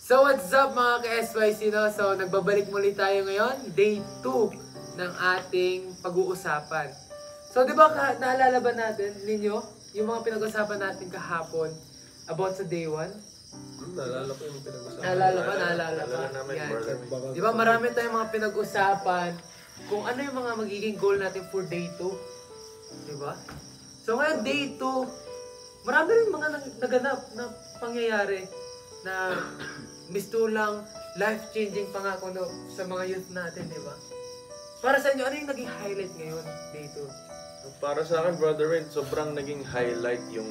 So what's up mga ka-SYC, no? So nagbabalik muli tayo ngayon, day 2 ng ating pag-uusapan. So di ba naalala ba natin ninyo yung mga pinag-usapan natin kahapon about sa day 1? Naalala ko yung pinag-usapan. Naalala ba? Yan. Di ba marami tayong mga pinag-usapan kung ano yung mga magiging goal natin for day 2. Di ba? So ngayon day 2, marami rin mga naganap na pangyayari na mistulang life-changing pangako no, sa mga youth natin, di ba? Para sa inyo, ano yung naging highlight ngayon dito? Para sa akin, Brother Ren, sobrang naging highlight yung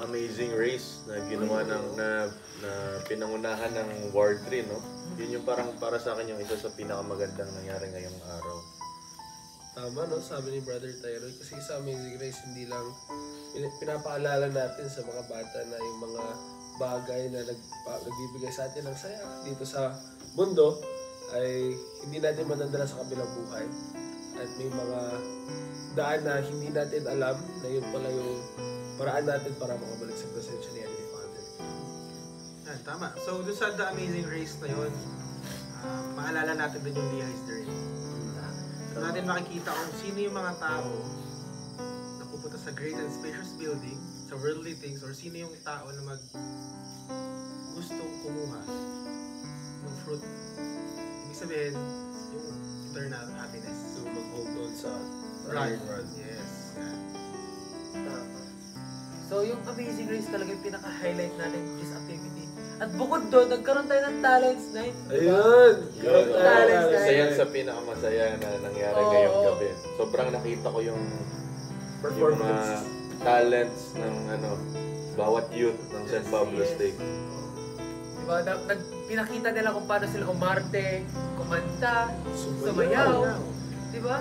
Amazing Race na ginawa ng na pinangunahan ng Ward 3, no? Yun yung parang para sa akin yung isa sa pinakamagandang nangyari ngayong araw. Tama, no? Sabi ni Brother Tyroy, kasi sa Amazing Race, hindi lang pinapaalala natin sa mga bata na yung mga bagay na nagbibigay sa atin ng saya dito sa mundo ay hindi natin madadala sa kabilang buhay. At may mga daan na hindi natin alam na yun pala yung paraan natin para makabalik sa presensya ni Heavenly Father. Yan, tama. So, doon sa The Amazing Race na yun, maalala natin din yung Lehi's Journey. So, natin makikita kung sino yung mga tao na pupunta sa great and spacious building, sa worldly things, or sino yung tao na gustong kumuha ng fruit. Ibig sabihin, yung eternal happiness. So, mag-hold on sa Right. rod. Yes. Yan. Tama. So yung Amazing Race talaga yung pinaka-highlight natin this activity. At bukod doon, nagkaroon tayo ng Talents Night. Ayun! Talents Isa yan sa pinakamasaya na nangyari ngayong gabi. Sobrang nakita ko yung mga talents ng bawat youth ng San Pablo State. Diba? Pinakita nila kung paano sila umarte, kumanta, sumayaw. Diba?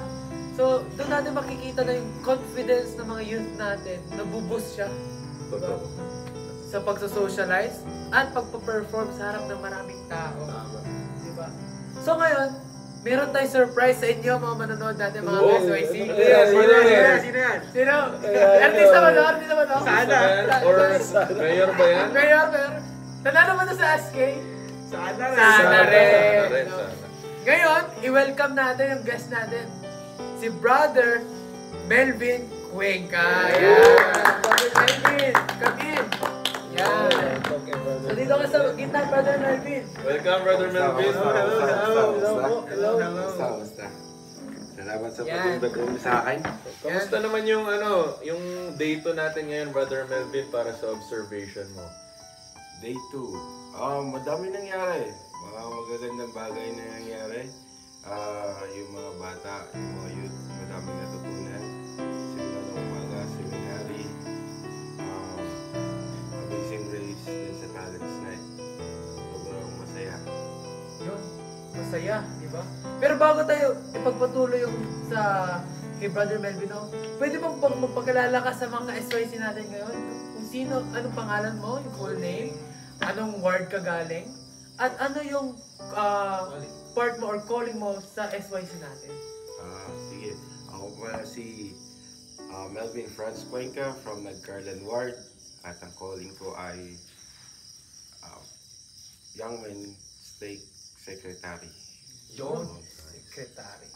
So, doon natin makikita na yung confidence ng mga youth natin, nabuboost siya. Diba? Sa pagsa-socialize at pagpa-perform sa harap ng maraming tao. Diba? So ngayon, meron tayong surprise sa inyo mga manonood natin, mga SYC. Sino yan? Sino? Artista ba to? Artista ba to? Sana. Or mayor ba yan? Mayor. Nanalo ba to sa SK? Sana Sana rin. Sana. Ngayon, i-welcome natin yung guest natin. Si Brother Melvin Cuenca. Yan. Brother Melvin, come in. Yan. So dito ka sa gitna, Brother Melvin. Welcome, Brother Melvin. Hello. Salamat sa pag-invite sa akin. Kamusta naman yung yung day 2 natin ngayon, Brother Melvin, para sa observation mo? Day 2. Madami nangyari. Mga magagandang bagay na nangyari. Yung mga bata, yung mga youth, madami natutunan. Simula ng umaga, seminary, Amazing Race, din sa Talents Night. Sobrang masaya. Yun, masaya, di ba? Pero bago tayo ipagpatuloy yung sa kay Brother Melvin, pwede bang magpakilala ka sa mga SYC natin ngayon? Kung sino, anong pangalan mo, yung full name, anong ward ka galing, at ano yung part mo or calling mo sa SYC natin? Sige. Ako pala si Melvin Franz Cuenca from Nagcarlan Ward. At ang calling ko ay Young Men State Secretary. Yun, secretary.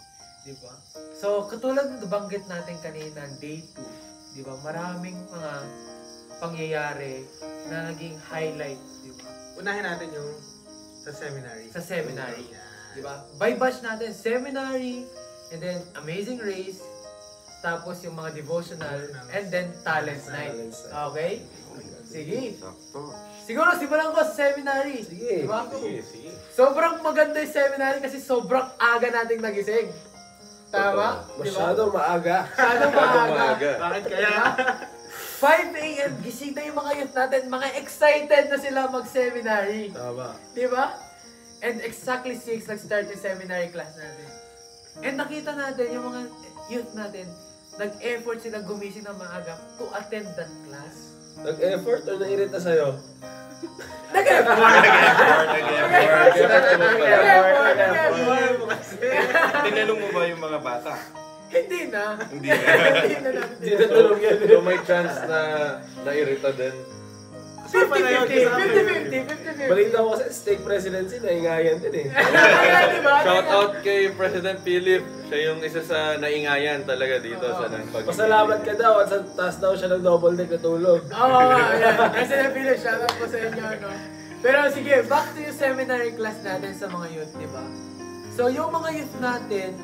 Di ba? So, katulad ng nabanggit natin kanina, day 2, di ba? Maraming mga pangyayari na naging highlight, di ba? Unahin natin yung sa seminary. Sa seminary. Yan. Di ba? By batch natin, seminary, and then Amazing Race, tapos yung mga devotional, and then Talent Night. Okay? Sige. Sakto. Siguro, simulan ko sa seminary. Sige. Di ba? Sige. Sobrang maganda yung seminary kasi sobrang aga nating nagising. Tama? Di ba? Masyadong maaga. Masyadong maaga. Bakit kaya? 5 a.m. gising na yung mga youth natin. Mga excited na sila mag-seminary. Tama. Di ba? And exactly 6 nag-start yung seminary class natin. And nakita natin yung mga youth natin, nag-effort sila gumising ng maaga to attend that class. Nag-effort o nairita sa'yo? Nag-effort! Tinanong mo ba yung mga bata? Hindi na. Hindi na. Hindi na natin. Tinatulog yan. So may chance na nairita din. Kasama na yun, kasama na yun. 50-50. Balita ko kasi stake presidency, naingayan din eh. Diba? Shout out kay President Philip. Siya yung isa sa naingayan talaga dito sa pag. Pasalamat ka daw at sa taas daw siya ng double deck na tulog. Oo nga, ayan. Kasi na-feel, shout out po sa inyo, no? Pero sige, back to yung seminary class natin sa mga youth, di ba? So, yung mga youth natin,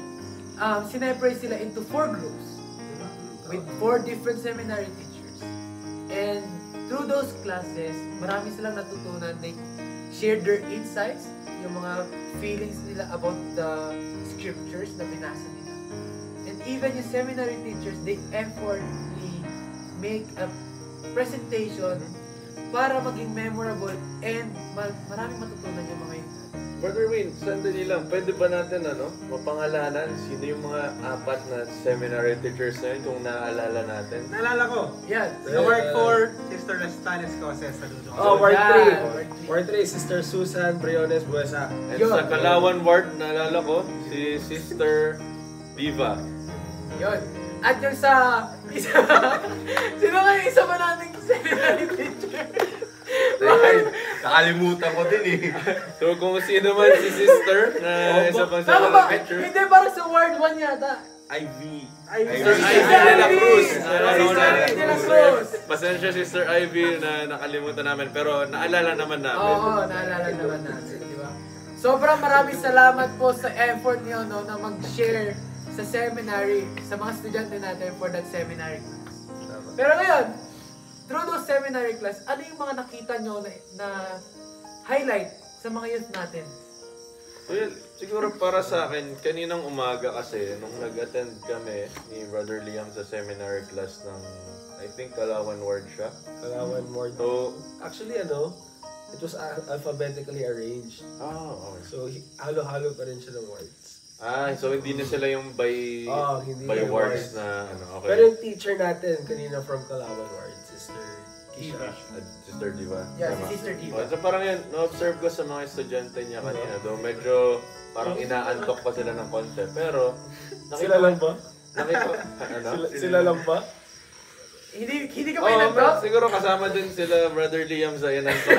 sineparate sila into 4 groups with 4 different seminary teachers. And through those classes, marami silang natutunan. They shared their insights, yung mga feelings nila about the scriptures na binasa nila. And even yung seminary teachers, they effortly make a presentation para maging memorable and maraming matutunan yung mga yun. Brother Wayne, sandali lang. Pwede ba natin mapangalanan sino yung mga 4 na seminary teachers na yun kung naaalala natin? Naalala ko. Yan. Sa Ward 4, Sister Lestanes Coses, saludo. Oh, Ward Yeah, 3. Ward 3, Sister Susan Briones Buesa. And Yun. sa Kalawan Ward, naalala ko, si Sister Diva. Yun. At yung sa isa, sino nga yung isa pa nating seminary teacher? Nakalimutan ko din eh. So kung sino man si Sister na isa pang Tama ba? seminary teacher. Hindi, parang sa ward 1 yata. Ivy. Sister Sister Ivy de la Ivy! Cruz. Sister Ivy de la Cruz. Pasensya Sister Ivy na nakalimutan namin pero naalala naman namin. Oo, naalala naman natin, di ba? Sobrang maraming salamat po sa effort niyo no, na mag-share sa seminary, sa mga estudyante natin for that seminary class. Pero ngayon, through those seminary class, ano yung mga nakita nyo na highlight sa mga youth natin? Well, siguro para sa akin, kaninang umaga kasi, nung nag-attend kami ni Brother Liam sa seminary class ng, I think, Kalawan Ward siya. Kalawan Ward. So, Actually, it was alphabetically arranged. okay. So, halo-halo pa rin siya ng words. So hindi na sila yung by Hindi by yung wards words. na okay. Pero yung teacher natin, kanina from Kalawan Ward, Sister Kisha. Sister Diva. Yeah, Tama. si Sister Diva. So parang yun, na-observe ko sa mga estudyante niya kanina. Though medyo parang inaantok pa sila ng konti. Pero Sila lang ba? Nakita Sila lang ba? Hindi ka ba inantok? siguro kasama din sila Brother Liam sa inantok.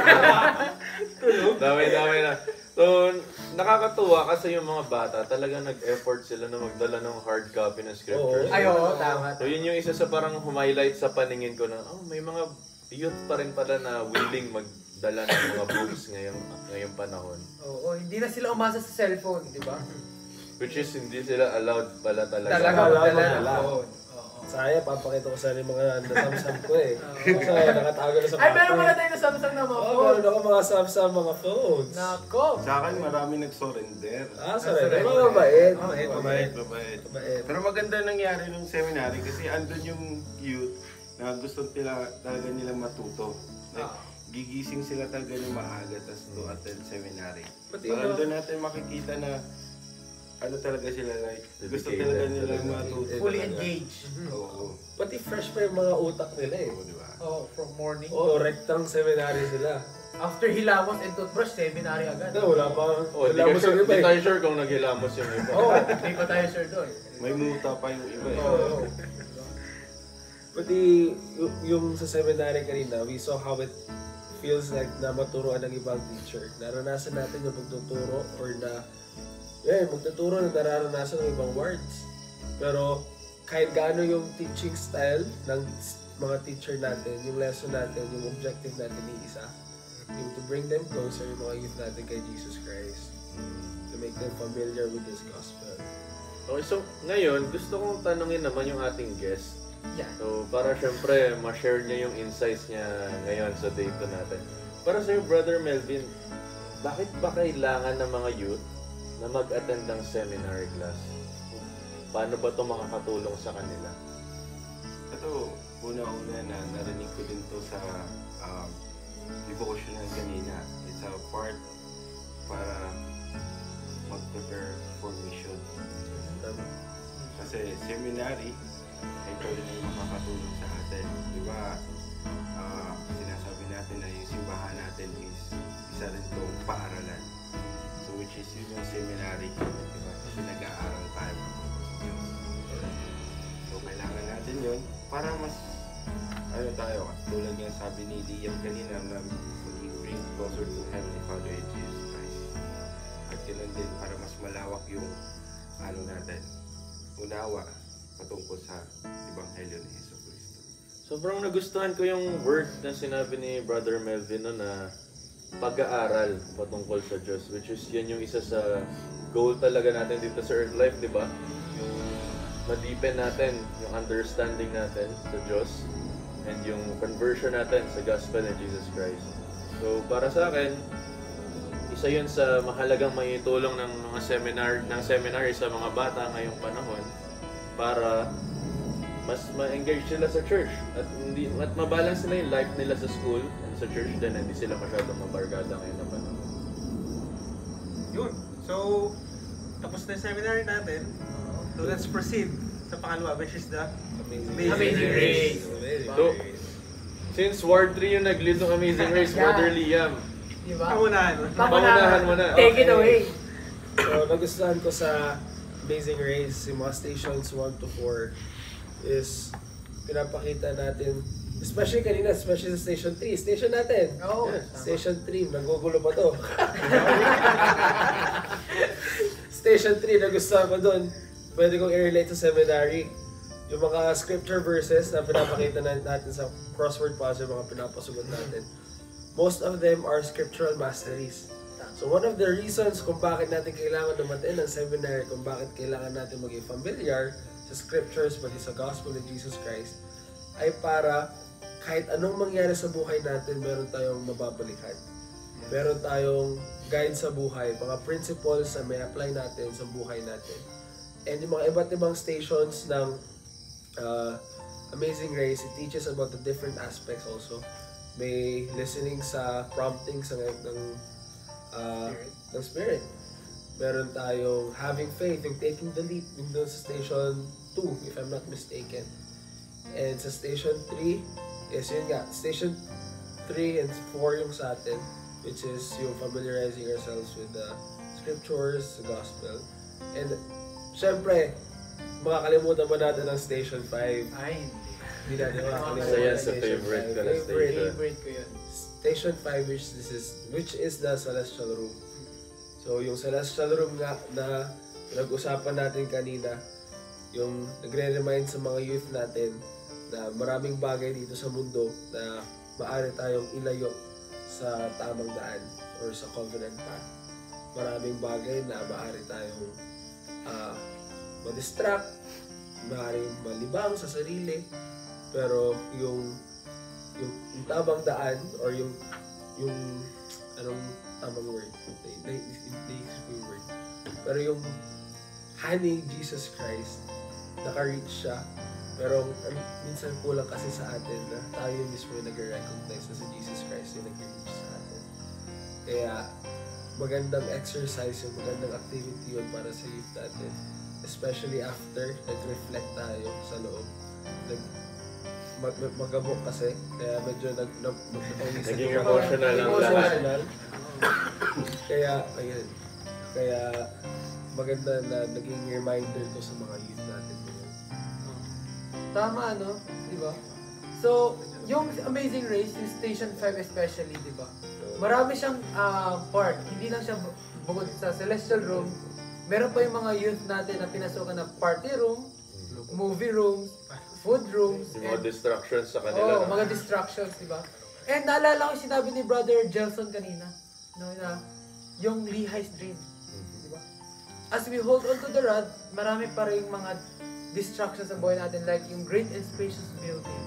Dami na. So, nakakatuwa kasi yung mga bata, talagang nag-effort sila na magdala ng hard copy ng scriptures. Ay, oo, tama. So, yun yung isa sa parang humighlight sa paningin ko na, may mga youth pa rin pala na willing magdala ng mga books ngayong panahon. Oo, hindi na sila umasa sa cellphone, di ba? Which is, hindi sila allowed pala talaga. Talaga Wala, magdala wala. ng phone. Saya, papakita ko sana yung mga nasam-sam ko eh. So, nakatago na sa Ay, meron pala tayo na Samsung na mga Oo, phone. meron ako mga sam-sam, mga phones. Nako. Sa akin, marami nag-surrender. Sorry. Mga mabait. Mabait. Mabait. Pero maganda nangyari nung seminary kasi andun yung youth na gusto talaga nilang matuto. Like, gigising sila talaga ng maaga tas to attend seminary. Pati Parang yung doon natin makikita na ano talaga sila like gusto Dedicated talaga nilang talaga. matuto. Fully talaga. engaged. Oo. Pati fresh pa yung mga utak nila eh. Oo, di ba? Oh, from morning. Oo, rectang seminary sila. After hilamos and toothbrush, seminary agad. Wala pa. Hindi Wala mo sa iba di eh. tayo sure kung naghilamos yung iba. Hindi pa tayo sure doon. May muta pa yung iba eh. Oo. Pati yung sa seminary kanina, we saw how it feels like na maturuan ng ibang teacher. Naranasan natin yung pagtuturo or magtuturo na nararanasan ng ibang words. Pero kahit gaano yung teaching style ng mga teacher natin, yung lesson natin, yung objective natin ni isa, yung to bring them closer, yung mga youth natin kay Jesus Christ, to make them familiar with His gospel. Okay, so ngayon, gusto kong tanungin naman yung ating guest. Yeah. So, para syempre, ma-share niya yung insights niya ngayon sa date natin. Para sa'yo, Brother Melvin, bakit ba kailangan ng mga youth na mag-attend ng seminary class? Paano ba ito makakatulong sa kanila? Ito, una-una na narinig ko din to sa devotional kanina. It's a part para mag-prepare for mission. Kasi seminary, ito rin yung makakatulong sa atin. Di ba, sinasabi natin na yung simbahan natin is isa rin itong paaralan. So which is yun yung seminary. Di ba? Kasi nag-aaral tayo. So kailangan natin yun para mas ano tayo, tulad nga sabi ni Liam kanina na mag-bring closer to Heavenly Father in Jesus Christ. At yun din para mas malawak yung ano natin, unawa patungkol sa Ebanghelyo ni Hesus Kristo. Sobrang nagustuhan ko yung word na sinabi ni Brother Melvin no, na pag-aaral patungkol sa Diyos, which is yan yung isa sa goal talaga natin dito sa Earth Life, di ba? Yung ma-deepen natin yung understanding natin sa Diyos and yung conversion natin sa gospel ng Jesus Christ. So para sa akin, isa yun sa mahalagang maitulong ng mga seminary sa mga bata ngayong panahon para mas ma-engage sila sa church at mabalance nila yung life nila sa school and sa church din, hindi sila masyadong mabargada ngayon na panahon. Yun. So, tapos na yung seminary natin. So, let's proceed sa pangalawa, which is the Amazing Race. So, since Ward 3 yung nag-lead ng Amazing Race, Yeah. Brother Liam, Diba? Pangunahan. Pangunahan mo na. Take it away. So, nagustuhan ko sa Amazing Race, yung mga stations 1 to 4 is pinapakita natin, especially sa Station 3. Station natin. Oo. Station 3, nagugulo pa to. Station 3, nagustuhan ko doon. Pwede kong i-relate sa seminary. Yung mga scripture verses na pinapakita natin sa crossword puzzle, mga pinapasugot natin. Most of them are scriptural masteries. So one of the reasons kung bakit natin kailangan dumating ng seminary, kung bakit kailangan natin maging familiar sa scriptures, pati sa gospel of Jesus Christ, ay para kahit anong mangyari sa buhay natin, meron tayong mababalikan. Meron tayong guide sa buhay, mga principles na may apply natin sa buhay natin. And yung mga iba't ibang stations ng Amazing Race, it teaches about the different aspects also. May listening sa promptings ng Spirit. Meron tayong having faith, yung taking the leap, yung doon sa station 2, if I'm not mistaken. And sa station 3, is yun nga, station 3 and 4 yung sa atin, which is yung familiarizing ourselves with the scriptures, the gospel. And syempre, makakalimutan ba natin ang station 5? Ay, Hindi natin makakalimutan isa yan ang sa station favorite 5. ka na station. favorite ko yun. Station 5 which is the celestial room. So yung celestial room nga na nag-usapan natin kanina, yung nagre-remind sa mga youth natin na maraming bagay dito sa mundo na maaari tayong ilayo sa tamang daan or sa covenant path. Maraming bagay na maaari tayong ma-distract, maaaring malibang sa sarili, pero yung tamang daan or yung anong tamang word, naisip ko yung word, pero yung honey Jesus Christ, naka-reach siya, pero minsan kulang kasi sa atin na tayo mismo yung nag-recognize na si Jesus Christ yung nag-reach sa atin. Kaya magandang exercise yung magandang activity yun para sa youth natin, especially after nag-reflect tayo sa loob. Magabok kasi, kaya medyo Naging emotional ang lahat. Kaya, ayun. Kaya, maganda na naging reminder to sa mga youth natin. Tama, no? Di ba? So, yung Amazing Race, yung Station 5 especially, di ba? Marami siyang part. Hindi lang siya bukod sa Celestial Room. Meron pa yung mga youth natin na pinasukan na party room, movie rooms, food rooms, Yung mga distractions sa kanila. no? mga distractions, di ba? And naalala ko yung sinabi ni Brother Gelson kanina, no, na yung Lehi's Dream, di ba? As we hold on to the rod, marami pa rin mga distractions sa buhay natin, like yung great and spacious building,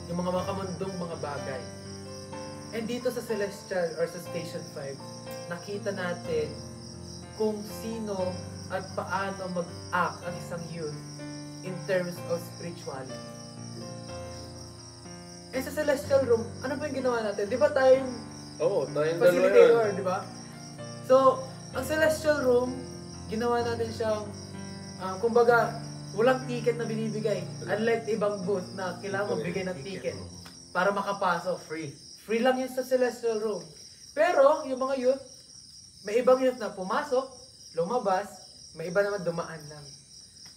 yung mga makamundong mga bagay. And dito sa Celestial or sa Station 5, nakita natin kung sino at paano mag-act ang isang youth in terms of spirituality. And sa Celestial Room, ano ba yung ginawa natin? Di ba tayo yung Oo, tayong dalawa facilitator, yun. di ba? So, ang Celestial Room, ginawa natin siyang, kumbaga, walang ticket na binibigay. Unlike ibang booth na kailangan magbigay ng ticket para makapasok. Free lang yun sa Celestial Room. Pero, yung mga youth, may ibang youth na pumasok, lumabas, may iba naman dumaan lang.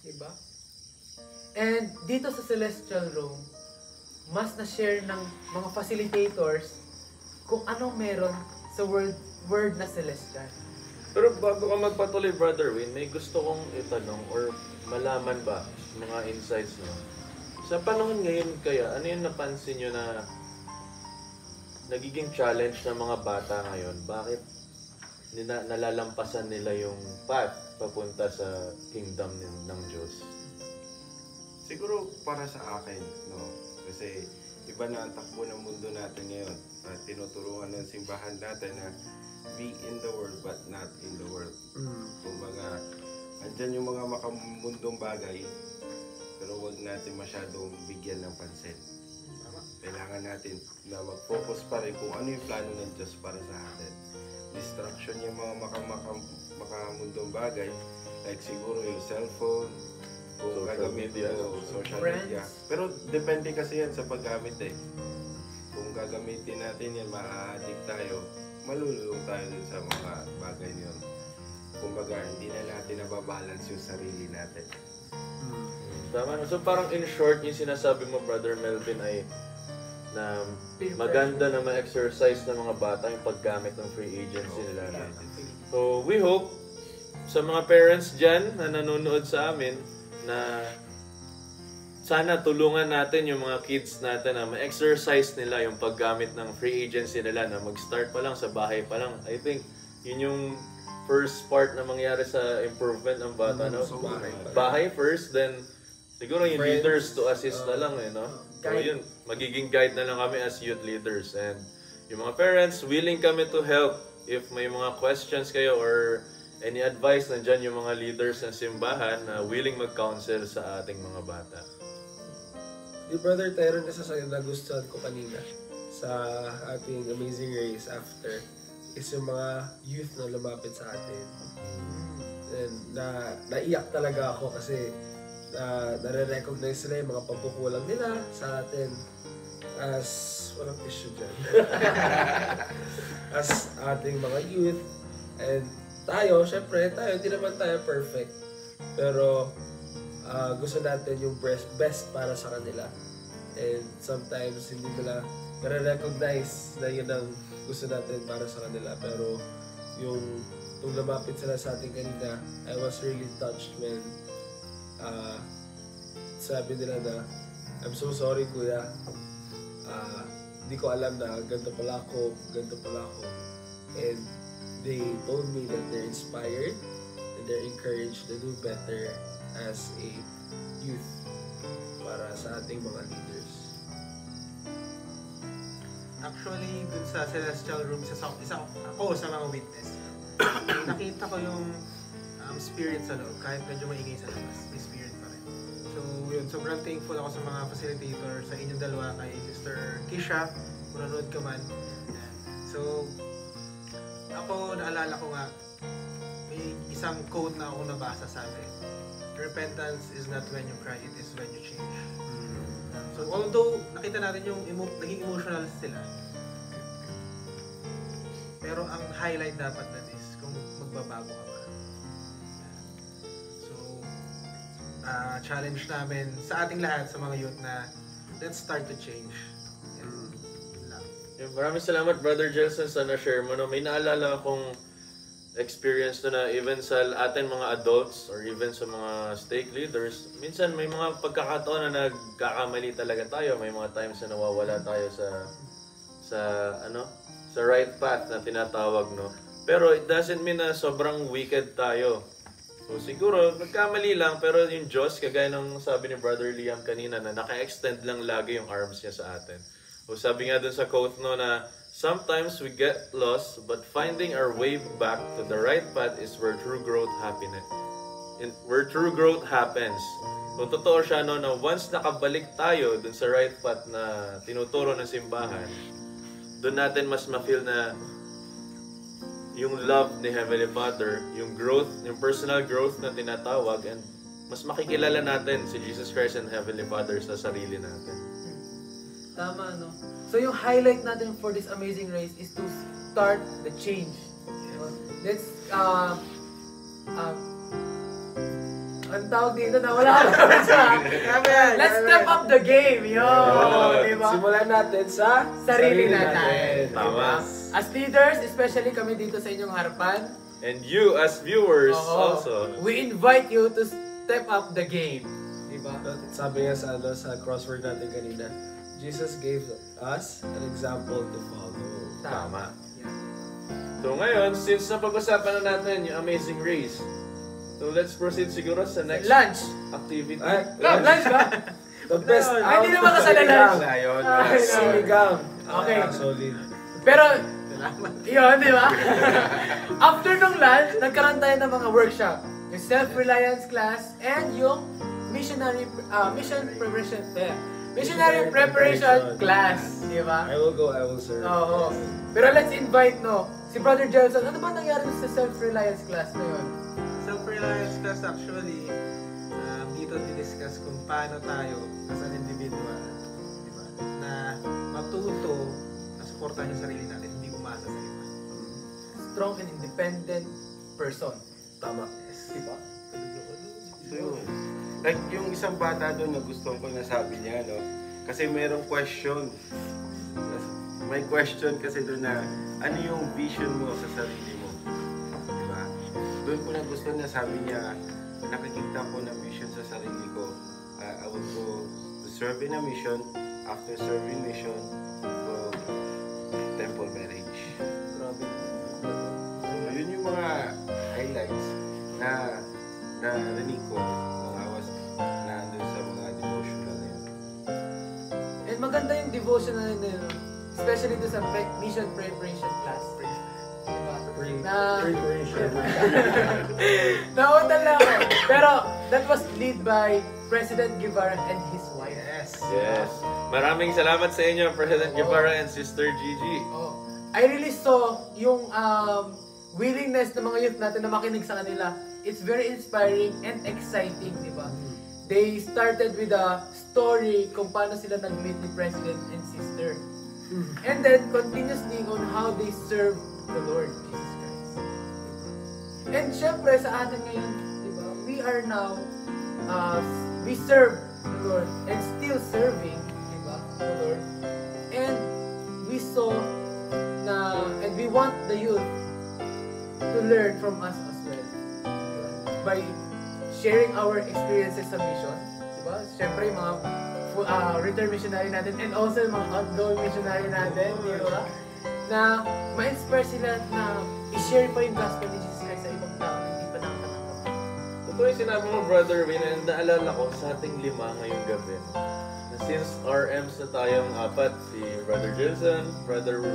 Diba? And dito sa Celestial Room, mas na-share ng mga facilitators kung anong meron sa word na celestial. Pero bago ka magpatuloy, Brother Win, may gusto kong itanong or malaman ba mga insights mo? Sa panahon ngayon kaya, ano yung napansin nyo na nagiging challenge ng mga bata ngayon? Bakit nalalampasan nila yung path papunta sa kingdom ng Diyos? Siguro para sa akin, no? Kasi iba na ang takbo ng mundo natin ngayon. Tinuturuan ng simbahan natin na be in the world but not in the world. Kumbaga, andyan yung mga makamundong bagay, pero wag natin masyadong bigyan ng pansin. Kailangan natin na mag-focus pa rin kung ano yung plano ng Diyos para sa atin. Distraction yung mga makamundong bagay, like siguro yung cellphone, kung Social media. Social Friends. media. Pero depende kasi yan sa paggamit eh. Kung gagamitin natin yan, ma-addict tayo, malululong tayo dun sa mga bagay niyon. Kumbaga, hindi na natin nababalance yung sarili natin. Tama. So parang in short, yung sinasabi mo, Brother Melvin, ay na maganda na ma-exercise ng mga bata yung paggamit ng free agency nila. So we hope sa mga parents dyan na nanonood sa amin na sana tulungan natin yung mga kids natin na ma-exercise nila yung paggamit ng free agency nila, na mag-start pa lang sa bahay pa lang. I think yun yung first part na mangyari sa improvement ng bata, no? So, bahay pa. Bahay first, then siguro yung Friends, leaders to assist na lang eh, no? So yun, magiging guide na lang kami as youth leaders. And yung mga parents, willing kami to help if may mga questions kayo or any advice, nandyan yung mga leaders ng simbahan na willing mag-counsel sa ating mga bata. Yung Brother Tyron, isa sa nagustuhan ko kanina sa ating Amazing Race after is yung mga youth na lumapit sa atin. And naiyak talaga ako kasi nare-recognize nila yung mga pagkukulang nila sa atin as walang issue dyan. As ating mga youth. And tayo, syempre, hindi naman tayo perfect. Pero gusto natin yung best para sa kanila. And sometimes hindi nila nare-recognize na yun ang gusto natin para sa kanila. Pero yung lumapit sila sa atin kanina, I was really touched when sabi nila na, I'm so sorry kuya, hindi ko alam na ganito pala ako. And they told me that they're inspired and they're encouraged to do better as a youth para sa ating mga leaders. Actually, dun sa Celestial Room, isa ako sa mga witness. Nakita ko yung spirit sa loob, kahit medyo maingay sa labas, may spirit pa rin. So yun, sobrang thankful ako sa mga facilitator, sa inyong dalawa, kay Sister Kisha, kung nanood ka man. Yan. So, ako naalala ko nga, may isang quote na ako nabasa, sabi, repentance is not when you cry, it is when you change. So although nakita natin yung naging emotional sila, pero ang highlight dapat nun is kung magbabago ka ba. So challenge namin sa ating lahat, sa mga youth, na let's start to change. Yun lang. Maraming salamat, Brother Jelson, sa na-share mo. No? May naalala akong experience na even sa atin mga adults or even sa mga stake leaders, minsan may mga pagkakataon na nagkakamali talaga tayo. May mga times na nawawala tayo sa right path na tinatawag, no? Pero it doesn't mean na sobrang wicked tayo. So siguro nagkamali lang, pero yung Diyos, kagaya ng sabi ni Brother Liam kanina, na naka-extend lang lagi yung arms niya sa atin. So sabi nga dun sa quote, no, na sometimes we get lost, but finding our way back to the right path is where true growth where true growth happens. Kung totoo siya, no, na once nakabalik tayo dun sa right path na tinuturo ng simbahan, dun natin mas ma-feel na yung love ni Heavenly Father, yung growth, yung personal growth na tinatawag, and mas makikilala natin si Jesus Christ and Heavenly Father sa sarili natin. Tama, no? So yung highlight natin for this amazing race is to start the change. Let's ang tawag dito na wala akong words ha. Grabe yan. Let's step up the game, yo! Yeah. Di ba? Simulan natin sa Sarili natin. Tama. As leaders, especially kami dito sa inyong harapan, And you as viewers oo, also. we invite you to step up the game. Di ba? Sabi nga sa, sa crossword natin kanina, Jesus gave us an example to follow. Tama. Yeah. So ngayon, since napag-usapan na natin yung Amazing Race, so let's proceed siguro sa next Lunch! activity. Ay, Lunch ba? The best Ay, hindi naman kasalanan. sinigang. Wala yun. Ay, no. Sinigang. Okay. Solid. Pero, yun, di ba? After nung lunch, nagkaroon tayo ng mga workshop. Yung self-reliance class and yung missionary preparation class. Di ba? I will go, I will serve. Oo. Pero let's invite, no, si Brother Jelson. Ano ba nangyari sa self-reliance class na yun? Self-reliance class actually, dito discuss kung paano tayo as an individual, di ba? Na matuto na supportan yung sarili natin, hindi umasa sa iba. Strong and independent person. Tama. Di ba? So yun. Like yung isang bata doon na gusto ko na sabi niya, no? Kasi merong question. May question kasi doon na, ano yung vision mo sa sarili mo? Diba? Doon ko na gusto na sabi niya, nakikita ko na vision sa sarili ko. I would go to serve in a mission. After serving mission, go temple marriage. Grabe. So yun yung mga highlights na narinig ko nung I was nandun sa mga devotional na yun. And maganda yung devotional na yun. Especially doon sa mission preparation class. Diba? Preparation. Nautan lang ako. Pero that was led by President Guevara and his wife. Yes. Yes. Maraming salamat sa inyo, President Guevara and Sister Gigi. Oh. I really saw yung willingness ng mga youth natin na makinig sa kanila. It's very inspiring and exciting, di ba? They started with a story kung paano sila nag-meet ni President and Sister. And then continuously on how they serve the Lord Jesus Christ. And syempre sa atin ngayon, di ba? We are now, we serve the Lord and still serving, di ba? The Lord. And we saw na, and we want the youth to learn from us as well. Diba? By sharing our experiences sa mission. Diba? Siyempre, yung mga return missionary natin and also yung mga outgoing missionary natin. Diba? Na ma-inspire sila na i-share pa yung gospel ni Jesus Christ sa ibang tao na hindi pa nakakatanggap. Totoo yung sinabi mo, Brother Win, and naalala ko sa ating 5 ngayong gabi. Na since RMs na tayong 4, si Brother Jason, Brother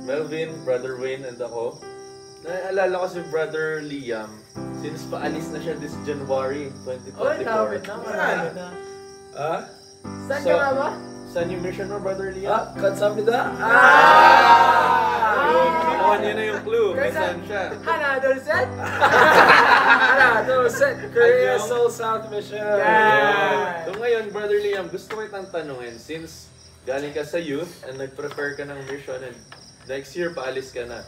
Melvin, Brother Wayne, and ako, naalala ko si Brother Liam, since paalis na siya this January 2024. Oh, lapit na. Marami na. Ah? Saan So, ka nga ba? Saan yung mission mo, Brother Liam? Ah, kansamida? Nakuha niyo na yung clue. May Kaya- saan siya. Another set? No, set Korea Soul South Mission. Yeah. So ngayon, Brother Liam, gusto ko itang tanungin, since galing ka sa youth and nag-prepare ka ng mission and next year paalis ka na.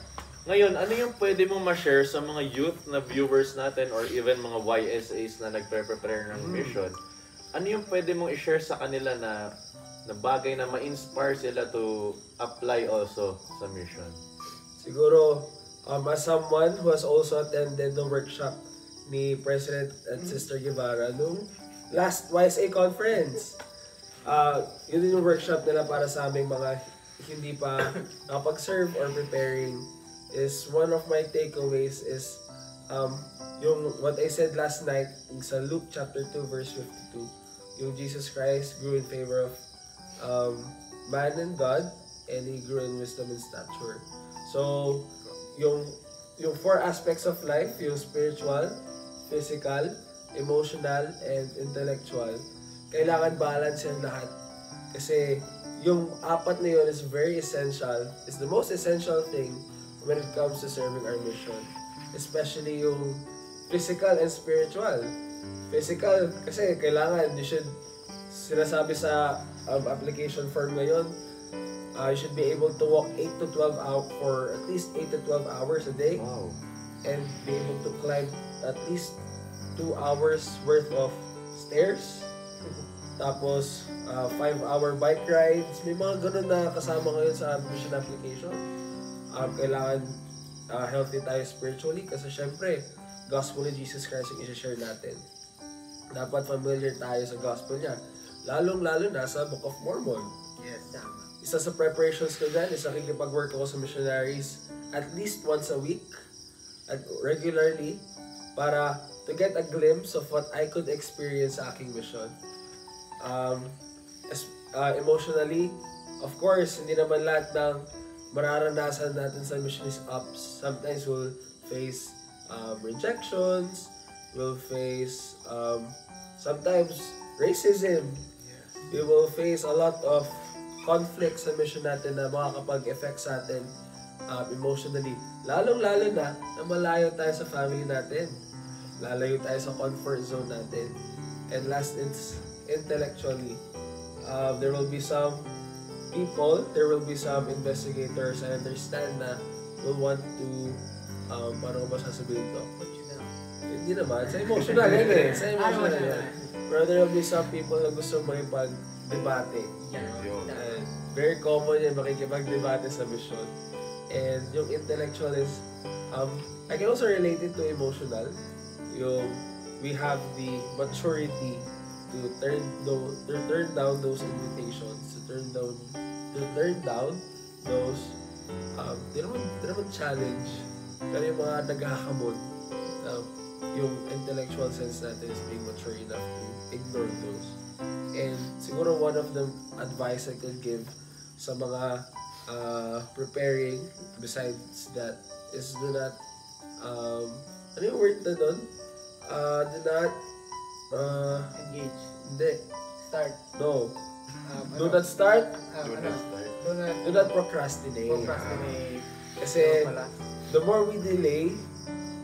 Ngayon, ano yung pwede mong ma-share sa mga youth na viewers natin or even mga YSAs na nagpre-prepare ng mission? Ano yung pwede mong i-share sa kanila na bagay na ma-inspire sila to apply also sa mission? Siguro, as someone who has also attended the workshop ni President and Sister Guevara nung last YSA conference. Yun din yung workshop nila para sa aming mga hindi pa nakapag-serve or preparing. Is one of my takeaways is yung what I said last night sa Luke chapter 2 verse 52, yung Jesus Christ grew in favor of man and God, and he grew in wisdom and stature. So yung 4 aspects of life, yung spiritual, physical, emotional, and intellectual, kailangan balance yung lahat. Kasi yung 4 na yun is very essential. It's the most essential thing when it comes to serving our mission. Especially yung physical and spiritual. Physical, kasi kailangan, you should, sinasabi sa application form ngayon, you should be able to walk 8 to 12 hours for at least 8 to 12 hours a day. Wow. And be able to climb at least 2 hours worth of stairs. Tapos, 5-hour bike rides. May mga ganun na kasama ngayon sa mission application. Kailangan healthy tayo spiritually kasi syempre, gospel ni Jesus Christ yung i-share natin. Dapat familiar tayo sa gospel niya. Lalong-lalo na sa Book of Mormon. Yes. Tama. Isa sa preparations ko dyan is nakikipag-work ako sa missionaries at least once a week at regularly para to get a glimpse of what I could experience sa aking mission. Emotionally, of course, hindi naman lahat ng mararanasan natin sa mission is ups. Sometimes we'll face rejections, we'll face sometimes racism, we will face a lot of conflicts sa mission natin na makakapag-effect sa atin emotionally. Lalong-lalo na malayo tayo sa family natin. Lalayo tayo sa comfort zone natin. And last, it's intellectually. There will be some people, there will be some investigators, I understand na will want to, paano ko ba sasabihin to? Hindi naman, sa emotional yan eh. Sa emotional yan. Pero there will be some people na gusto makipag-debate. And very common yan, makikipag-debate sa mission. And yung intellectual is, I can also relate it to emotional. We have the maturity to turn down those invitations, to turn down those, di naman challenge, pero yung mga naghahamon, yung intellectual sense natin is being mature enough to ignore those. And siguro one of the advice I could give sa mga preparing besides that is do not ano yung word na doon? Do not Engage. hindi. Start. No. Do not start. Do Do not procrastinate. procrastinate. Kasi Ano pala? the more we delay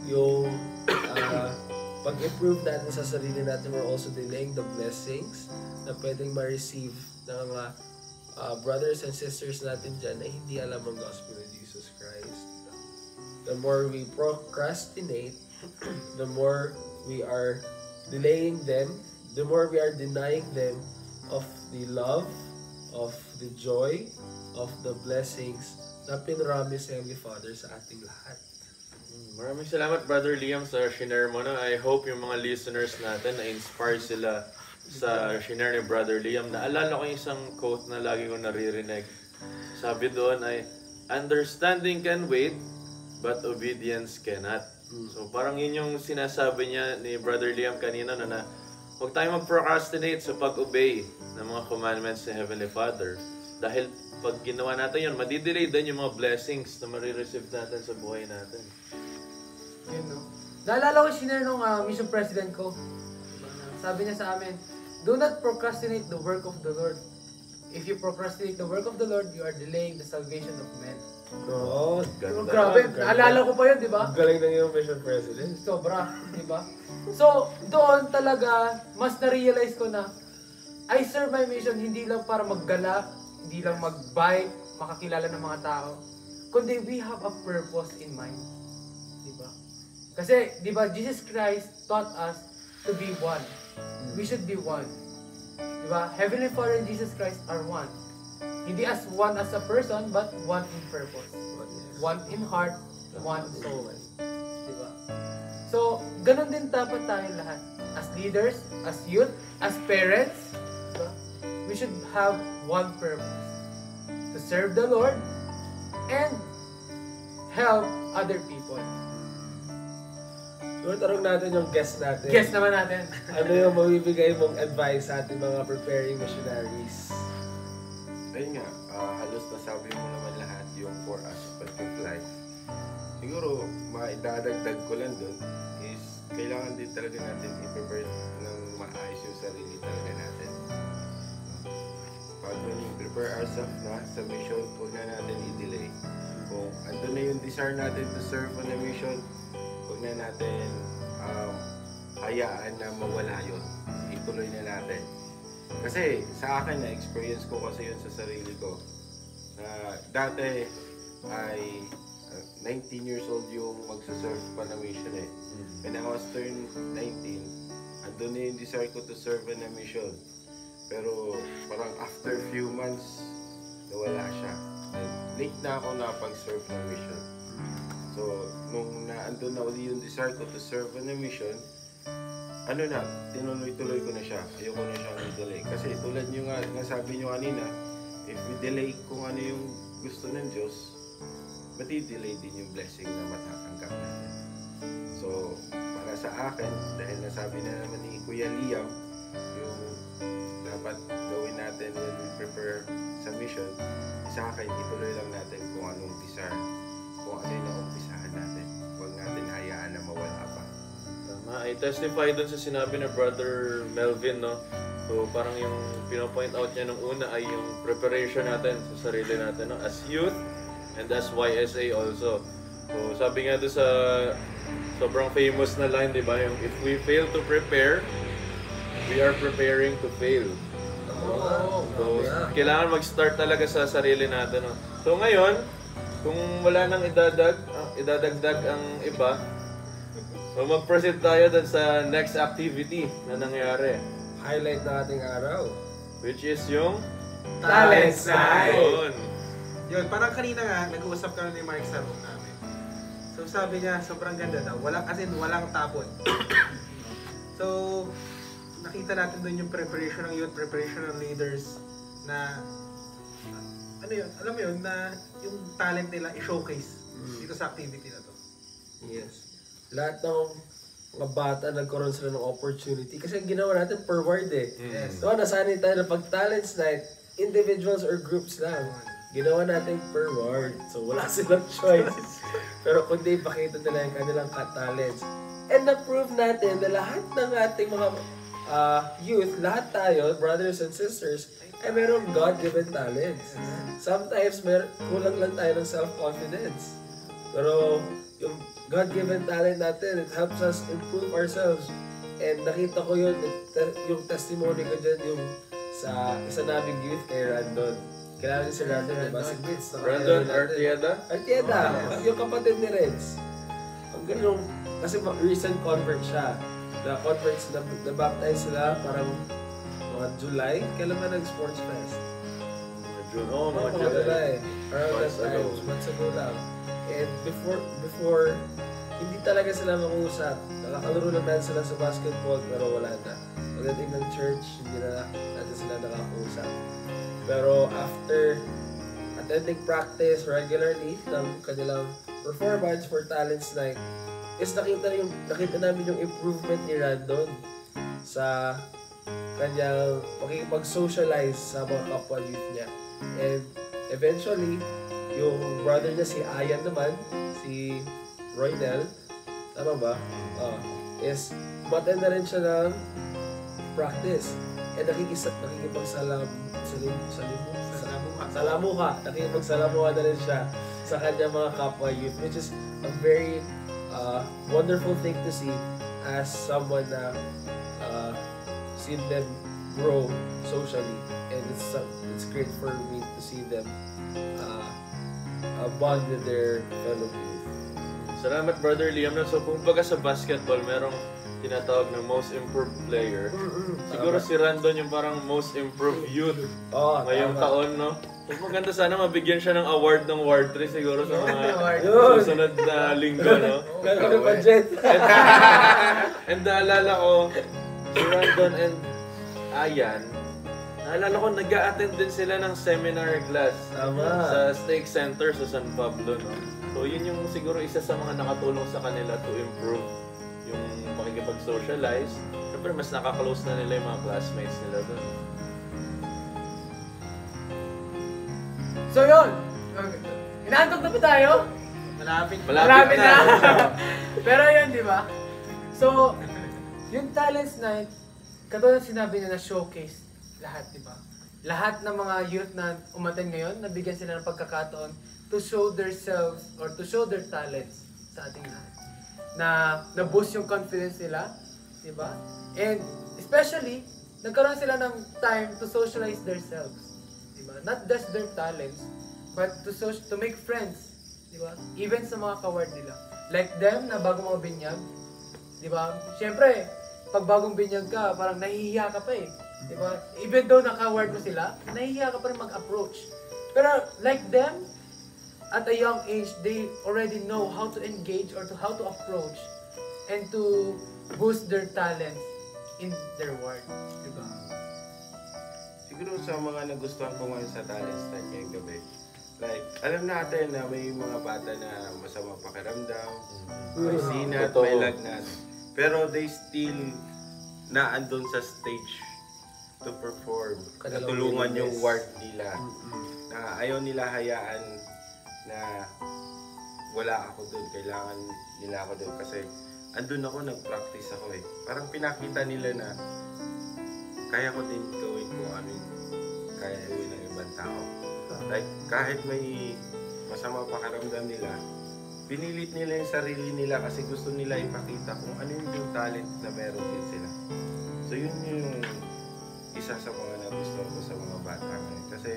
yung pag-improve natin sa sarili natin, we're also delaying the blessings na pwedeng ma-receive ng mga brothers and sisters natin dyan na hindi alam ang gospel of Jesus Christ. The more we procrastinate, the more we are delaying them, the more we are denying them of the love, of the joy, of the blessings na pinrami sa Heavenly Father sa ating lahat. Maraming salamat, Brother Liam, sa shinare mo na. I hope yung mga listeners natin na-inspire sila sa shinare ni Brother Liam. Naalala ko yung isang quote na lagi ko naririnig. Sabi doon ay, understanding can wait, but obedience cannot. So parang yun yung sinasabi niya ni Brother Liam kanina na huwag tayo mag-procrastinate sa pag-obey ng mga commandments ni Heavenly Father. Dahil pag ginawa natin yun, madidelay din yung mga blessings na marireceive natin sa buhay natin. Yun, no? Naalala ko sinare nung mission president ko. Sabi niya sa amin, do not procrastinate the work of the Lord. If you procrastinate the work of the Lord, you are delaying the salvation of men. Oh, Ganda. Grabe, naalala ko pa yun, di ba? galing na yung mission president. Sobra, di ba? So, doon talaga, mas na-realize ko na, I serve my mission hindi lang para maggala, hindi lang mag-bike, makakilala ng mga tao, kundi we have a purpose in mind. Di ba? Kasi, di ba, Jesus Christ taught us to be one. We should be one. Di ba? Heavenly Father and Jesus Christ are one. Hindi as one as a person, but one in purpose. One in heart, one in soul. Diba? So, ganun din dapat tayo lahat. As leaders, as youth, as parents, diba? We should have one purpose. To serve the Lord and help other people. So, tanong natin yung guest natin. Guess naman natin. Ano yung mabibigay mong advice sa ating mga preparing missionaries? Ayun nga, halos nasabi mo naman lahat yung 4 aspects of life. Siguro, maidadagdag ko lang dun is kailangan din talaga natin i-prepare ng maayos yung sarili talaga natin. Pag prepare ourselves na sa mission, huwag na natin i-delay. Kung andun na yung desire natin to serve on the mission, huwag na natin hayaan na mawala yun. Ituloy na natin. Kasi sa akin, na-experience ko kasi yun sa sarili ko. Dati ay 19 years old yung magsaserve pa na mission eh. When I was turned 19, andun na yung desire ko to serve in a mission. Pero parang after few months, nawala siya. Late na ako nakapag-serve ng mission. So, nung naandun na uli yung desire ko to serve in a mission, ano na, tinuloy-tuloy ko na siya. Ayoko na siyang i-delay. Kasi tulad nyo nga, nasabi nyo kanina, if we delay kung ano yung gusto ng Diyos, mati-delay din yung blessing na matatanggap natin. So, para sa akin, dahil nasabi na naman ni Kuya Liam, yung dapat gawin natin when we prepare sa mission, sa akin, ituloy lang natin kung anong desire, kung ano yung naumpisahan natin. Huwag natin hayaan na mawala pa. Tama. I testify dun sa sinabi na Brother Melvin, no? So, parang yung pinopoint out niya nung una ay yung preparation natin sa sarili natin, no? As youth and as YSA also. So, sabi nga doon sa sobrang famous na line, di ba? Yung, if we fail to prepare, we are preparing to fail. So, kailangan mag-start talaga sa sarili natin, no? So, ngayon, kung wala nang idadagdag ang iba, so mag-proceed tayo dun sa next activity na nangyari, Highlight na ating araw. which is yung Talents Night! Yun. Yun, parang kanina nga, nag-uusap kami ni Mark sa room namin. So sabi niya, sobrang ganda daw. Walang, as in, walang tapon. So, nakita natin doon yung preparation ng youth, preparation ng leaders na, ano yun, alam mo yun, na yung talent nila i-showcase dito sa activity na to. Yes. Lahat ng mga bata nagkaroon sila ng opportunity kasi ang ginawa natin per ward eh. Yes. So, nasanay tayo na pag talents night, individuals or groups lang. Ginawa natin per ward. So, wala silang choice. Pero kundi ipakita nila yung kanilang talents. And na-prove natin na lahat ng ating mga youth, lahat tayo, brothers and sisters, ay merong God-given talents. Sometimes, kulang lang tayo ng self-confidence. Pero, yung God-given talent natin, it helps us improve ourselves. And nakita ko yun, yung testimony ko dyan, yung sa isa naming youth kay Randon. Kailangan niyo si Randon, diba? Si Vince. Brandon Artieda? Artieda, yung kapatid ni Renz. Ang ganun, kasi recent convert siya. Na-converts, na-baptize sila, parang mga July. Kailan ba nag-sports fest? June. Oh, mga Mga July. Around that Months time, ago. months ago lang. And before, hindi talaga sila mag-uusap. Nakakalaro lang natin sila sa basketball, pero wala na. Pagdating ng church, hindi na natin sila nakakausap. Pero after attending practice regularly ng kanilang performance for Talents Night, is nakita namin yung improvement ni Randon sa kanyang pakikipag-socialize sa mga kapwa youth niya. And eventually, yung brother niya si Ayan naman, si Roynel, tama ba? Is umattend na rin siya ng practice. And nakikipagsalamuha na rin siya sa kanyang mga kapwa youth, which is a very wonderful thing to see as someone na seen them grow socially, and it's great for me to see them bond with their fellow youth. Salamat, Brother Liam. So, kung baga sa basketball, merong tinatawag na most improved player. Siguro si Randon yung parang most improved youth ngayong taon, no? Mas maganda sana mabigyan siya ng award ng Ward 3 siguro sa mga susunod na linggo, no? Gano'n budget. And naalala ko, si Randon and Ayan, naalala ko nag-a-attend din sila ng seminar class sa Stake Center sa San Pablo, no? So yun yung siguro isa sa mga nakatulong sa kanila to improve yung makikipag-socialize. Siyempre mas nakaklose na nila yung mga classmates nila doon. So yun, inaantok na ba tayo? Malapit na. Pero yun, di ba? So, yung Talents Night, katulad sinabi niya na showcase lahat, di ba? Lahat ng mga youth na umattend ngayon, nabigyan sila ng pagkakataon to show themselves or to show their talents sa ating lahat. Na-boost yung confidence nila, di ba? And especially, nagkaroon sila ng time to socialize themselves. Di ba? Not just their talents, but to make friends Di ba? Even sa mga kaward nila. Like them, na bago mga binyag. Di ba? Siyempre, pag bagong binyag ka, parang nahihiya ka pa eh. Di ba? Even though naka-award mo sila, nahihiya ka pa rin mag-approach. Pero like them, at a young age, they already know how to engage or to how to approach and to boost their talents in their work. Di ba? Siguro sa mga nagustuhan ko ngayon sa talent start ngayong gabi, like, alam natin na may mga bata na masama pakiramdam, may sinat, Totoo. may lagnat. Pero they still naandun sa stage to perform. Kanilang Natulungan yung willingness. ward nila. Na ayaw nila hayaan na wala ako doon. Kailangan nila ako doon. Kasi andun ako, nag-practice ako eh. Parang pinakita nila na kaya ko din gawin kung ano yung kaya gawin ng ibang tao. Like, kahit may masama pakiramdam nila, pinilit nila yung sarili nila kasi gusto nila ipakita kung ano yung talent na meron din sila. So yun yung isa sa mga nagustuhan ko sa mga bata ngayon. Kasi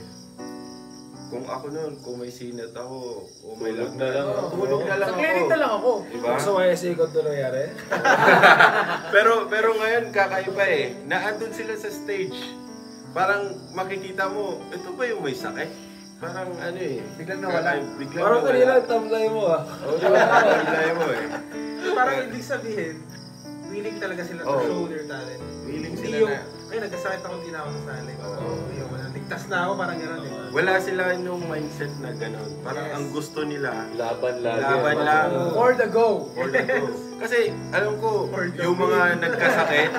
kung ako noon, kung may sinat ako, o may Tulog na lang ako. tulog na lang Sa ako. clinic na lang ako. Diba? Gusto mo yung sikot na nangyari? pero ngayon kakaiba eh. Naandun sila sa stage. Parang makikita mo, ito ba yung may sakit? Parang ano eh. Biglang nawala. Biglang Parang nawala. kanina ang tamlay mo ah. Oo, diba? Kanilay mo eh. Parang ibig sabihin, willing talaga sila to Oh. show their talent. Willing Hindi sila yung, na. ay nagkasakit ako, hindi na ako sasali. Oo. Yung ligtas na ako, parang gano'n. Di ba? Wala sila yung mindset na gano'n. Parang Yes. ang gusto nila, Laban lagi. laban lang. For the go. For the go. Kasi alam ko, yung mga nagkasakit,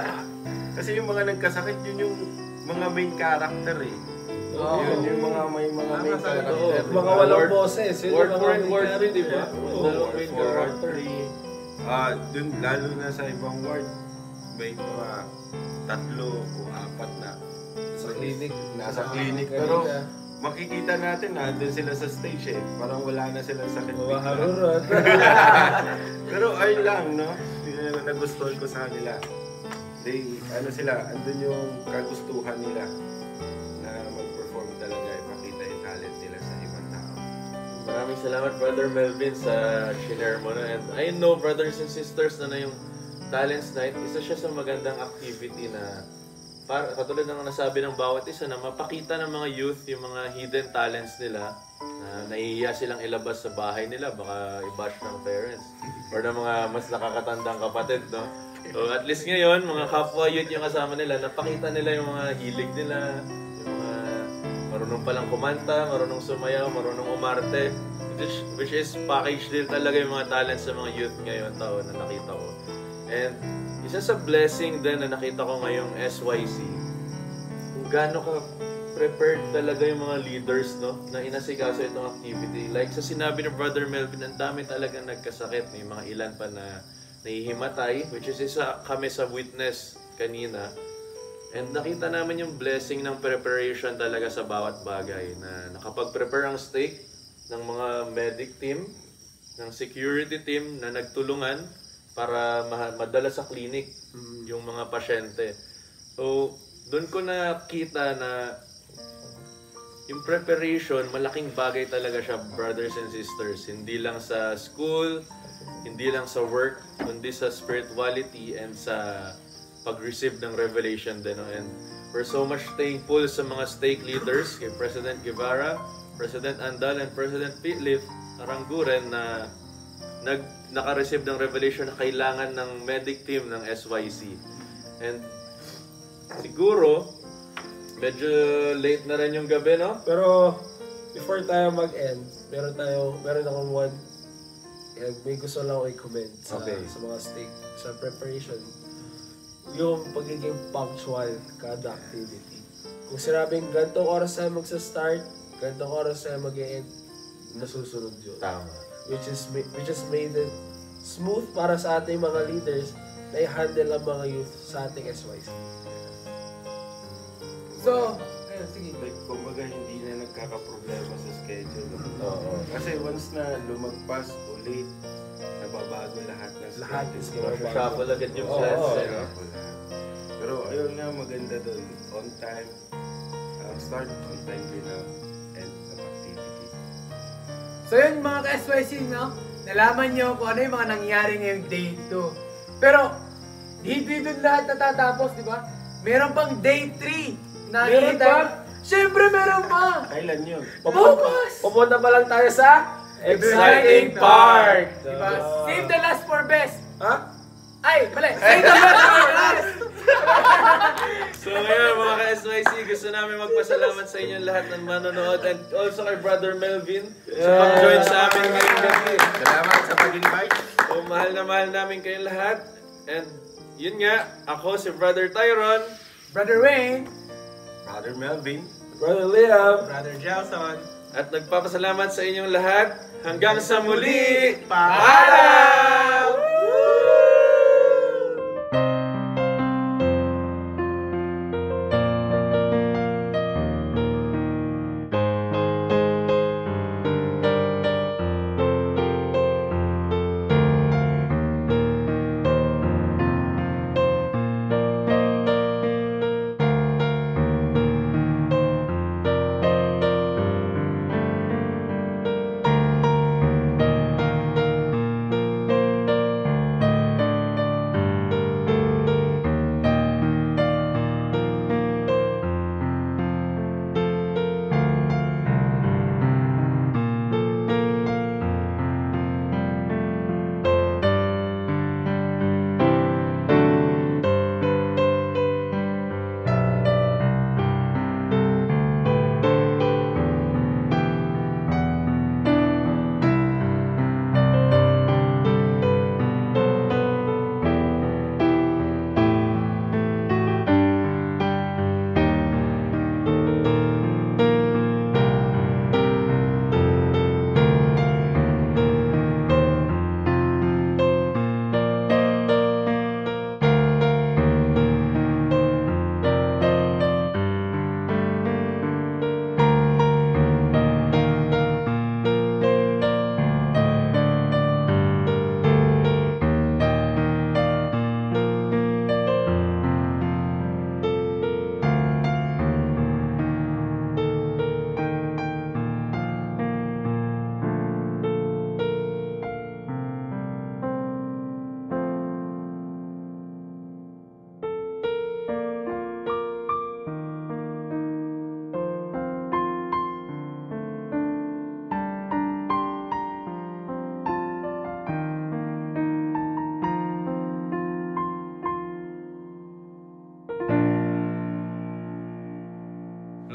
kasi yung mga nagkasakit, yun yung mga main character eh. Oo. Yun yung mga may mga main Tama, character. Oo. Mga walang boses. Yun Ward yung 4 mga and Ward 3, di ba? Oo. Dalawang main character. Dun, lalo na sa ibang ward, may mga 3 o 4 na Sa clinic. nasa clinic. Pero makikita natin na doon sila sa stage eh. Parang wala na silang sakit. Mga bigla. harurot. Pero ayun lang, no? Yun yung nagustuhan ko sa kanila. Ano sila, andun yung kagustuhan nila na mag-perform talaga, ipakita yung talent nila sa ibang tao. Maraming salamat, Brother Melvin, sa share mo na. And I know, brothers and sisters, na yung Talents Night, isa siya sa magandang activity na para katulad ng nasabi ng bawat isa na mapakita ng mga youth yung mga hidden talents nila na nahihiya silang ilabas sa bahay nila, baka i-bash ng parents or ng mga mas nakakatandang kapatid, no? So at least ngayon, mga kapwa youth yung kasama nila, napakita nila yung mga hilig nila, yung mga marunong palang kumanta, marunong sumayaw, marunong umarte, which is package din talaga yung mga talents sa mga youth ngayon taon na nakita ko. And isa sa blessing din na nakita ko ngayong SYC, kung gaano ka prepared talaga yung mga leaders, no, na inasikaso itong activity. Like sa sinabi ng Brother Melvin, ang dami talaga nagkasakit. May mga ilan pa na nahihimatay, which is isa kami sa witness kanina. And nakita namin yung blessing ng preparation talaga sa bawat bagay, na nakapag-prepare ang stake ng mga medic team, ng security team na nagtulungan para madala sa clinic yung mga pasyente. So, doon ko nakita na yung preparation, malaking bagay talaga siya, brothers and sisters. Hindi lang sa school, hindi lang sa work, kundi sa spirituality and sa pag-receive ng revelation din. And we're so much thankful sa mga stake leaders, kay President Guevara, President Andal, and President Philip Aranguren na naka-receive ng revelation na kailangan ng medic team ng SYC. And siguro, medyo late na rin yung gabi, no? Pero, before tayo mag-end, meron akong may gusto lang ako i-comment sa mga stake, sa preparation. Yung pagiging punctual kada activity. Kung sinabing gantong oras tayo magsa-start, gantong oras tayo mag-end, nasusunod yun. Tama. Which has made it smooth para sa ating mga leaders na i-handle ang mga youth sa ating SYC. So, ayun, sige. Like, kumbaga hindi na nagkakaproblema sa schedule. Oo. Kasi once na lumagpas o late, nababago lahat ng schedule. Lahat is Shuffle agad yung Oo, plans. oo. eh, no? Shuffle lahat. Pero ayun nga, maganda doon. On time. Start, on time din ang end ng activity. So yun mga ka-SYC, no? Nalaman nyo kung ano yung mga nangyari ngayong day 2. Pero, hindi dun lahat natatapos, di ba? Meron pang day 3. Meron pa? Siyempre meron pa! Kailan yun? Bukas! Pupunta pa lang tayo sa exciting part! Diba? Save the last for best! Ha? Ay, mali! Save the best for last! So ngayon mga ka-SYC, gusto namin magpasalamat sa inyong lahat ng manonood and also kay Brother Melvin sa pag-join sa amin ngayong gabi. Salamat sa pag-invite. So mahal na mahal namin kayong lahat. And yun nga, ako si Brother Tyron. Brother Wayne! Brother Melvin. Brother Liam! Brother Gelson. At nagpapasalamat sa inyong lahat. Hanggang sa muli! Paalam!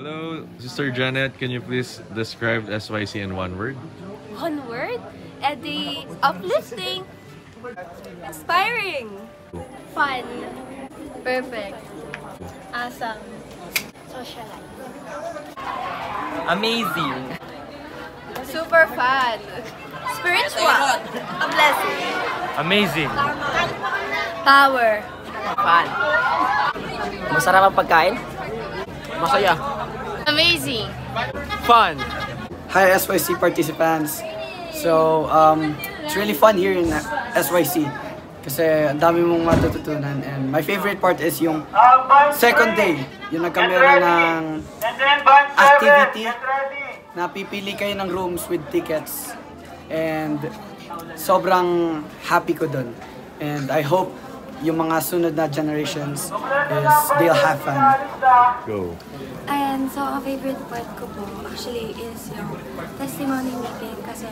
Hello, Sister Janet. Can you please describe SYC in one word? One word? Edi, uplifting, inspiring, fun, perfect, awesome, socialite, Amazing. super fun, spiritual, a blessing, Amazing. power, Fun. Masarap ang pagkain? Masaya. amazing, Fun. Hi SYC participants. So, it's really fun here in SYC kasi ang dami mong matututunan and my favorite part is yung second day, yung nagkamera ng activity na pipili kayo ng rooms with tickets and sobrang happy ko dun and I hope yung mga sunod na generations is they'll have fun. Go. Ayan, so ang favorite part ko po actually is yung testimony meeting kasi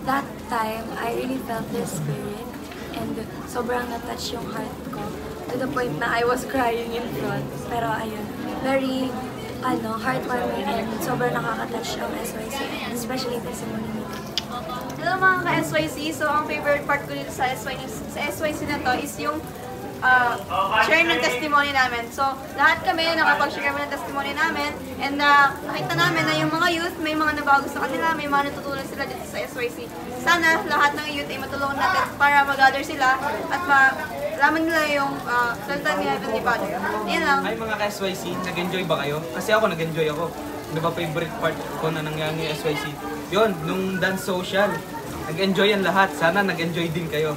that time I really felt the spirit and sobrang na-touch yung heart ko to the point na I was crying in front. Pero ayun, very heartwarming and sobrang nakaka-touch ang SYC, especially testimony meeting. Hello mga ka-SYC, so ang favorite part ko dito sa SYC na to is yung share ng testimony namin. So, lahat kami, nakapag-share kami ng testimony namin and nakita namin na yung mga youth, may mga nabago sa kanila, may mga natutunan sila dito sa SYC. Sana lahat ng youth ay matulungan natin para mag-gather sila at malaman nila yung salita ni Heavenly Father. Yan lang. Ay mga ka-SYC, nag-enjoy ba kayo? Kasi ako nag-enjoy ako. Di ba favorite part ko na nangyari ng SYC? Yun, nung dance social. Nag-enjoy yan lahat. Sana nag-enjoy din kayo.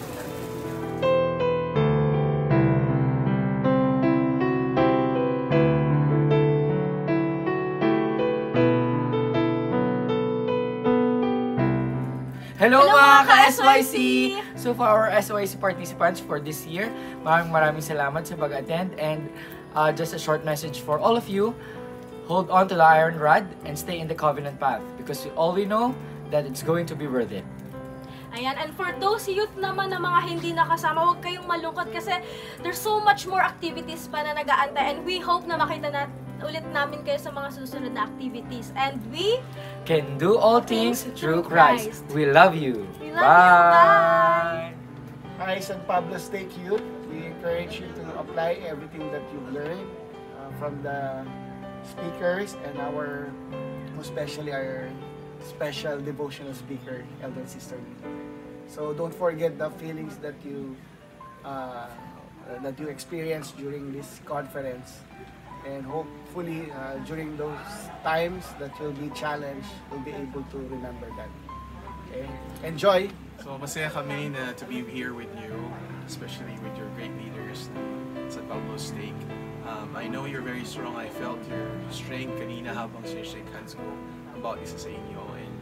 Hello Hello, mga mga ka-SYC! ka-SYC! So for our SYC participants for this year, maraming salamat sa pag-attend and just a short message for all of you. Hold on to the iron rod and stay in the covenant path because all we know that it's going to be worth it. Ayan, and for those youth naman na mga hindi nakasama, huwag kayong malungkot kasi there's so much more activities pa na nag-aantay and we hope na makita ulit namin kayo sa mga susunod na activities. And we Can do all things through Christ. We love you. We love you. Bye! Hi, San Pablo State Youth. We encourage you to apply everything that you've learned from the speakers and especially our special devotional speaker, Elder Sister Lee. So don't forget the feelings that you experienced during this conference, and hopefully during those times that you'll be challenged, you'll be able to remember that. Okay, enjoy. So masaya kami to be here with you, especially with your great leaders sa Pablo Stake. I know you're very strong. I felt your strength kanina habang sinishake hands ko about isa sa inyo. And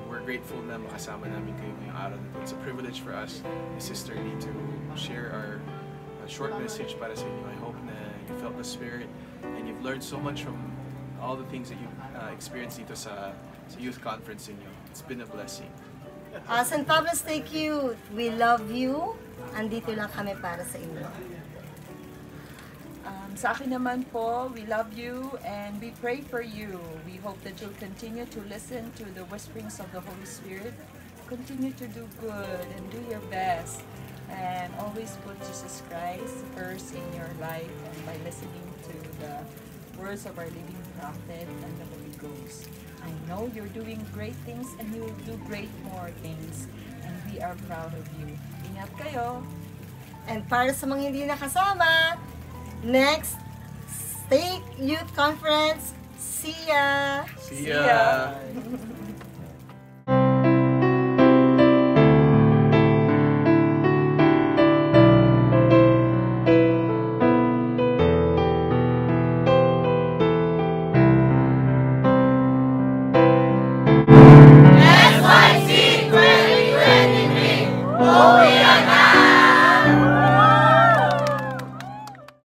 we're grateful na makasama namin kayo ngayong araw na ito. It's a privilege for us, Sister Lee, to share our short message para sa inyo. I hope na you felt the Spirit and you've learned so much from all the things that you've experienced dito sa youth conference ninyo. It's been a blessing. San Pablo State Youth, we love you. Andito lang kami para sa inyo. Sa akin naman po, we love you and we pray for you. We hope that you'll continue to listen to the whisperings of the Holy Spirit. Continue to do good and do your best. And always put Jesus Christ first in your life and by listening to the words of our living prophet and the Holy Ghost. I know you're doing great things and you will do great more things. And we are proud of you. Ingat kayo! And para sa mga hindi nakasama, next State Youth Conference, see ya! See ya!